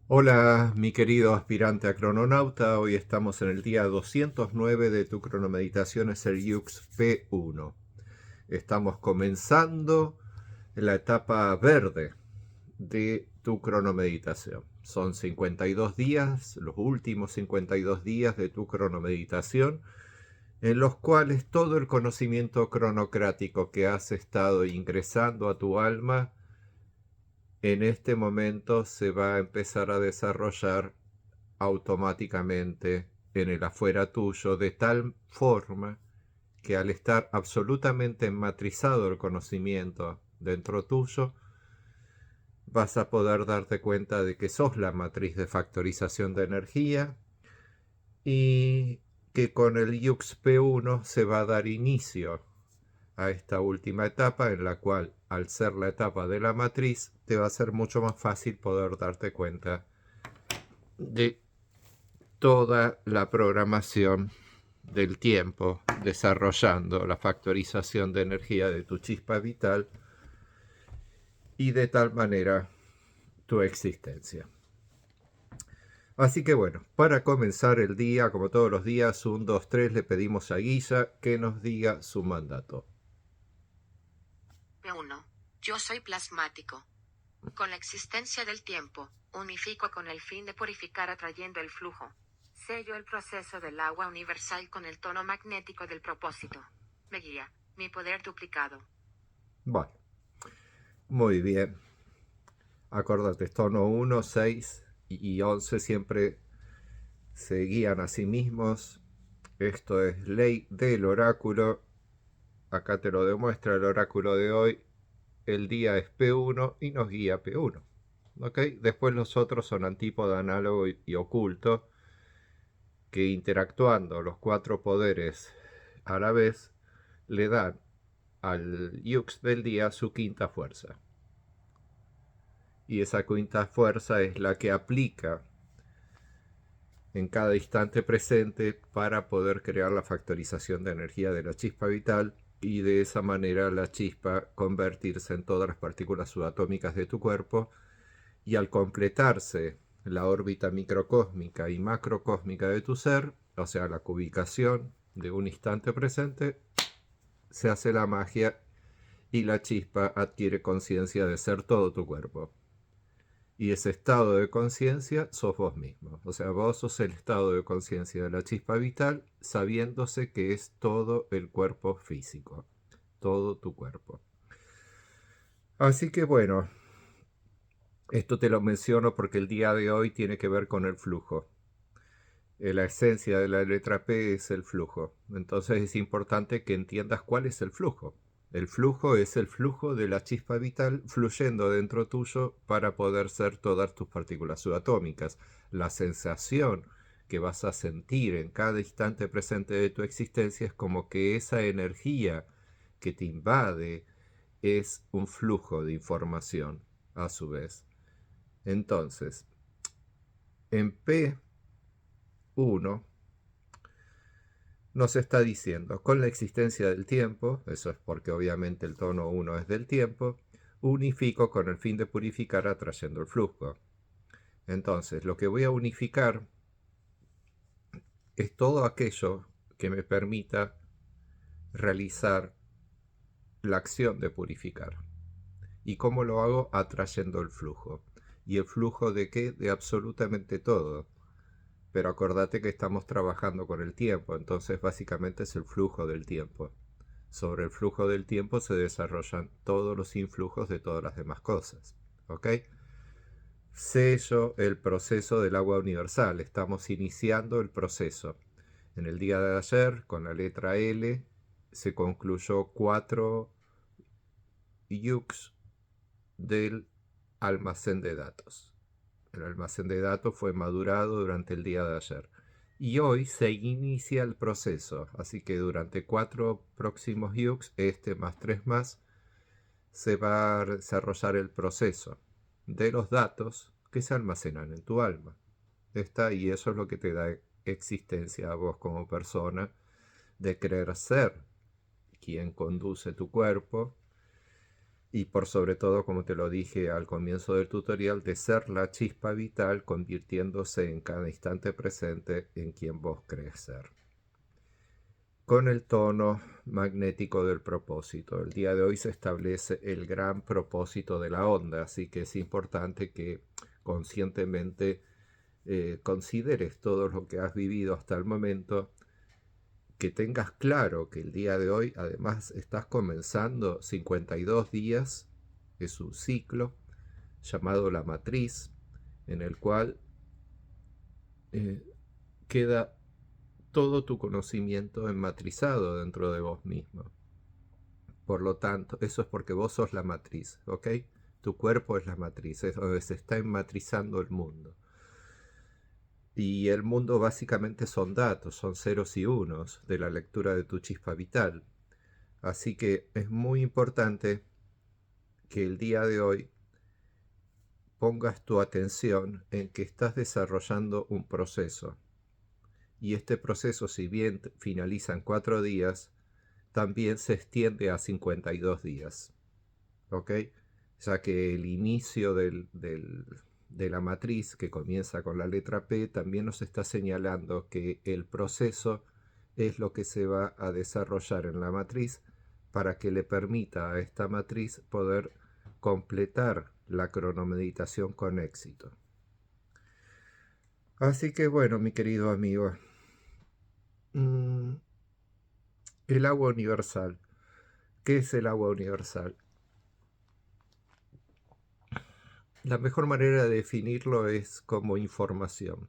Hola, mi querido aspirante a crononauta. Hoy estamos en el día 209 de tu cronomeditación, es el YUX P1. Estamos comenzando la etapa verde de tu cronomeditación. Son 52 días, los últimos 52 días de tu cronomeditación, en los cuales todo el conocimiento cronocrático que has estado ingresando a tu alma en este momento se va a empezar a desarrollar automáticamente en el afuera tuyo, de tal forma que al estar absolutamente matrizado el conocimiento dentro tuyo, vas a poder darte cuenta de que sos la matriz de factorización de energía y que con el YUXP1 se va a dar inicio a esta última etapa, en la cual, al ser la etapa de la matriz, te va a ser mucho más fácil poder darte cuenta de toda la programación del tiempo, desarrollando la factorización de energía de tu chispa vital y de tal manera tu existencia. Así que bueno, para comenzar el día, como todos los días, 1, 2, 3, le pedimos a Guilla que nos diga su mandato. P1. Yo soy plasmático. Con la existencia del tiempo, unifico con el fin de purificar atrayendo el flujo. Sello el proceso del agua universal con el tono magnético del propósito. Me guía, mi poder duplicado. Bueno, muy bien. Acordate, tono 1, 6 y 11 siempre se guían a sí mismos. Esto es ley del oráculo. Acá te lo demuestra el oráculo de hoy. El día es P1 y nos guía P1. ¿Ok? Después los otros son antípoda, análogo y oculto, que interactuando los cuatro poderes a la vez le dan al Yux del día su quinta fuerza. Y esa quinta fuerza es la que aplica en cada instante presente para poder crear la factorización de energía de la chispa vital y de esa manera la chispa convertirse en todas las partículas subatómicas de tu cuerpo, y al completarse la órbita microcósmica y macrocósmica de tu ser, o sea, la cubicación de un instante presente, se hace la magia y la chispa adquiere conciencia de ser todo tu cuerpo. Y ese estado de conciencia sos vos mismo. O sea, vos sos el estado de conciencia de la chispa vital, sabiéndose que es todo el cuerpo físico, todo tu cuerpo. Así que bueno, esto te lo menciono porque el día de hoy tiene que ver con el flujo. La esencia de la letra P es el flujo. Entonces es importante que entiendas cuál es el flujo. El flujo es el flujo de la chispa vital fluyendo dentro tuyo para poder ser todas tus partículas subatómicas. La sensación que vas a sentir en cada instante presente de tu existencia es como que esa energía que te invade es un flujo de información a su vez. Entonces, en P1 nos está diciendo, con la existencia del tiempo, eso es porque obviamente el tono 1 es del tiempo, unifico con el fin de purificar atrayendo el flujo. Entonces, lo que voy a unificar es todo aquello que me permita realizar la acción de purificar. ¿Y cómo lo hago? Atrayendo el flujo. ¿Y el flujo de qué? De absolutamente todo. Pero acordate que estamos trabajando con el tiempo, entonces básicamente es el flujo del tiempo. Sobre el flujo del tiempo se desarrollan todos los influjos de todas las demás cosas. ¿Ok? Sello el proceso del agua universal. Estamos iniciando el proceso. En el día de ayer, con la letra L, se concluyó 4 yux del almacén de datos. El almacén de datos fue madurado durante el día de ayer. Y hoy se inicia el proceso. Así que durante 4 próximos yux, este más 3 más, se va a desarrollar el proceso de los datos que se almacenan en tu alma. Y eso es lo que te da existencia a vos como persona, de creer ser quien conduce tu cuerpo Y por sobre todo, como te lo dije al comienzo del tutorial, de ser la chispa vital convirtiéndose en cada instante presente en quien vos crees ser. Con el tono magnético del propósito. El día de hoy se establece el gran propósito de la onda, así que es importante que conscientemente consideres todo lo que has vivido hasta el momento, que tengas claro que el día de hoy además estás comenzando 52 días, es un ciclo llamado la matriz, en el cual eh, queda todo tu conocimiento enmatrizado dentro de vos mismo. Por lo tanto, eso es porque vos sos la matriz, ¿ok? Tu cuerpo es la matriz, es donde se está enmatrizando el mundo. Y el mundo básicamente son datos, son ceros y unos de la lectura de tu chispa vital. Así que es muy importante que el día de hoy pongas tu atención en que estás desarrollando un proceso. Y este proceso, si bien finaliza en 4 días, también se extiende a 52 días. ¿Ok? Ya que el inicio de la matriz, que comienza con la letra P, también nos está señalando que el proceso es lo que se va a desarrollar en la matriz para que le permita a esta matriz poder completar la cronomeditación con éxito. Así que bueno, mi querido amigo, el agua universal. ¿Qué es el agua universal? La mejor manera de definirlo es como información.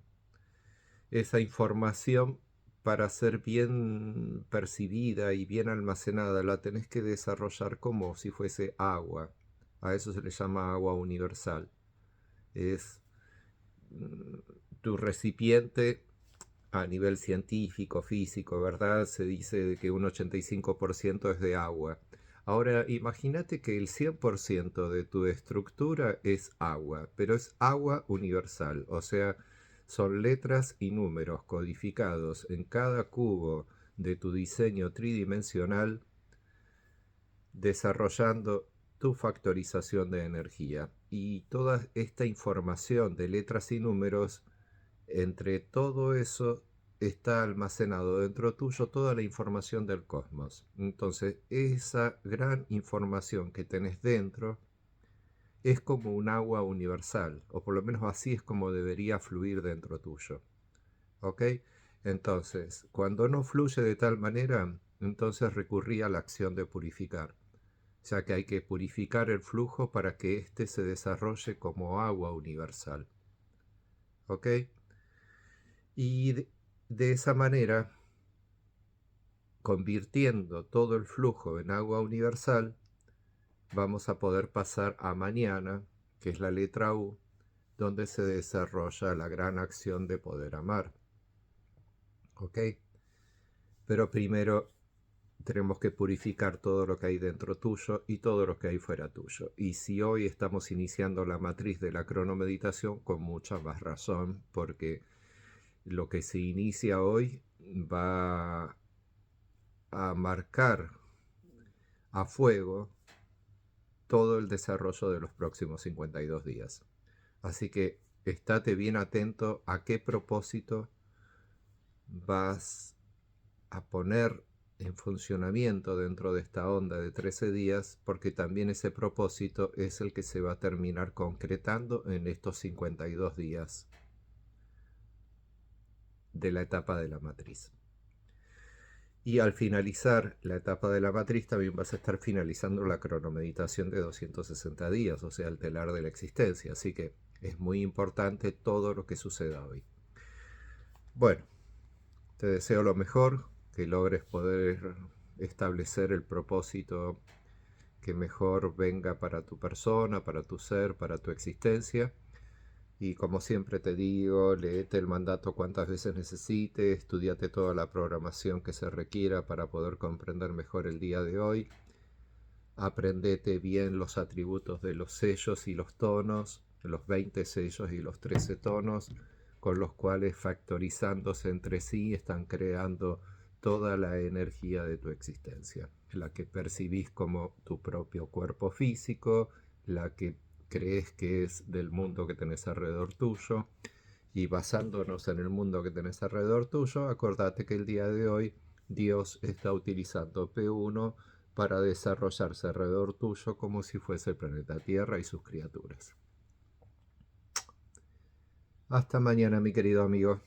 Esa información, para ser bien percibida y bien almacenada, la tenés que desarrollar como si fuese agua. A eso se le llama agua universal. Es tu recipiente a nivel científico, físico, ¿verdad? Se dice que un 85% es de agua. Ahora, imagínate que el 100% de tu estructura es agua, pero es agua universal, o sea, son letras y números codificados en cada cubo de tu diseño tridimensional, desarrollando tu factorización de energía. Y toda esta información de letras y números, entre todo eso está almacenado dentro tuyo toda la información del cosmos. Entonces, esa gran información que tenés dentro es como un agua universal, o por lo menos así es como debería fluir dentro tuyo. ¿Ok? Entonces, cuando no fluye de tal manera, entonces recurrí a la acción de purificar, ya que hay que purificar el flujo para que éste se desarrolle como agua universal. ¿Ok? Y de esa manera, convirtiendo todo el flujo en agua universal, vamos a poder pasar a mañana, que es la letra U, donde se desarrolla la gran acción de poder amar. ¿Ok? Pero primero tenemos que purificar todo lo que hay dentro tuyo y todo lo que hay fuera tuyo. Y si hoy estamos iniciando la matriz de la cronomeditación, con mucha más razón, porque lo que se inicia hoy va a marcar a fuego todo el desarrollo de los próximos 52 días. Así que estate bien atento a qué propósito vas a poner en funcionamiento dentro de esta onda de 13 días, porque también ese propósito es el que se va a terminar concretando en estos 52 días de la etapa de la matriz. Y al finalizar la etapa de la matriz también vas a estar finalizando la cronomeditación de 260 días, o sea, el telar de la existencia. Así que es muy importante todo lo que suceda hoy. Bueno, te deseo lo mejor, que logres poder establecer el propósito que mejor venga para tu persona, para tu ser, para tu existencia. Y como siempre te digo, léete el mandato cuantas veces necesites, estudiate toda la programación que se requiera para poder comprender mejor el día de hoy. Aprendete bien los atributos de los sellos y los tonos, los 20 sellos y los 13 tonos, con los cuales factorizándose entre sí están creando toda la energía de tu existencia. la que percibís como tu propio cuerpo físico, la que crees que es del mundo que tenés alrededor tuyo. Y basándonos en el mundo que tenés alrededor tuyo, acordate que el día de hoy Dios está utilizando P1 para desarrollarse alrededor tuyo como si fuese el planeta Tierra y sus criaturas. Hasta mañana, mi querido amigo.